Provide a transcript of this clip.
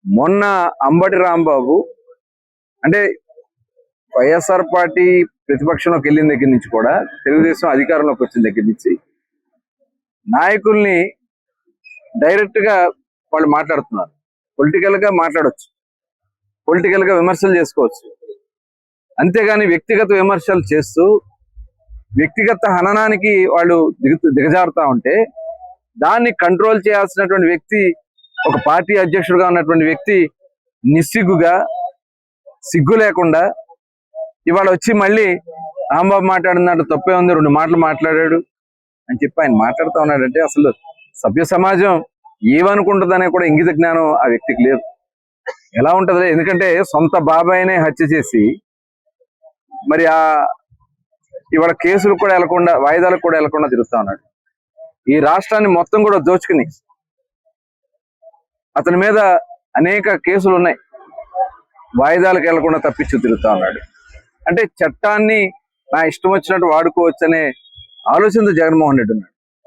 మొన్న అంబటి రాంబాబు అంటే వైఎస్ఆర్ పార్టీ ప్రతిపక్షంలోకి వెళ్ళిన దగ్గర నుంచి కూడా తెలుగుదేశం అధికారంలోకి వచ్చిన దగ్గర నుంచి నాయకుల్ని డైరెక్ట్ గా వాళ్ళు మాట్లాడుతున్నారు. పొలిటికల్ గా మాట్లాడవచ్చు, పొలిటికల్ గా విమర్శలు చేసుకోవచ్చు, అంతేగాని వ్యక్తిగత విమర్శలు చేస్తూ వ్యక్తిగత హననానికి వాళ్ళు దిగజారుతా ఉంటే దాన్ని కంట్రోల్ చేయాల్సినటువంటి వ్యక్తి, ఒక పార్టీ అధ్యక్షుడిగా ఉన్నటువంటి వ్యక్తి నిస్సిగ్గుగా, సిగ్గు లేకుండా ఇవాళ వచ్చి మళ్ళీ రాంబాబు మాట్లాడినట్టు తప్పే ఉంది, 2 మాటలు మాట్లాడాడు అని చెప్పి ఆయన మాట్లాడుతూ ఉన్నాడంటే అసలు సభ్య సమాజం ఏమనుకుంటుందనే కూడా ఇంగిత జ్ఞానం ఆ వ్యక్తికి లేదు. ఎలా ఉంటది? ఎందుకంటే సొంత బాబాయినే హత్య చేసి మరి ఇవాళ కేసులు కూడా వెళ్లకుండా, వాయిదాలకు కూడా వెళ్లకుండా తిరుగుతా ఉన్నాడు. ఈ రాష్ట్రాన్ని మొత్తం కూడా దోచుకుని అతని మీద అనేక కేసులు ఉన్నాయి, వాయిదాలకు వెళ్లకుండా తప్పించు తిరుగుతా ఉన్నాడు. అంటే చట్టాన్ని నా ఇష్టం వచ్చినట్టు వాడుకోవచ్చు అనే ఆలోచనతో జగన్మోహన్ రెడ్డి ఉన్నాడు.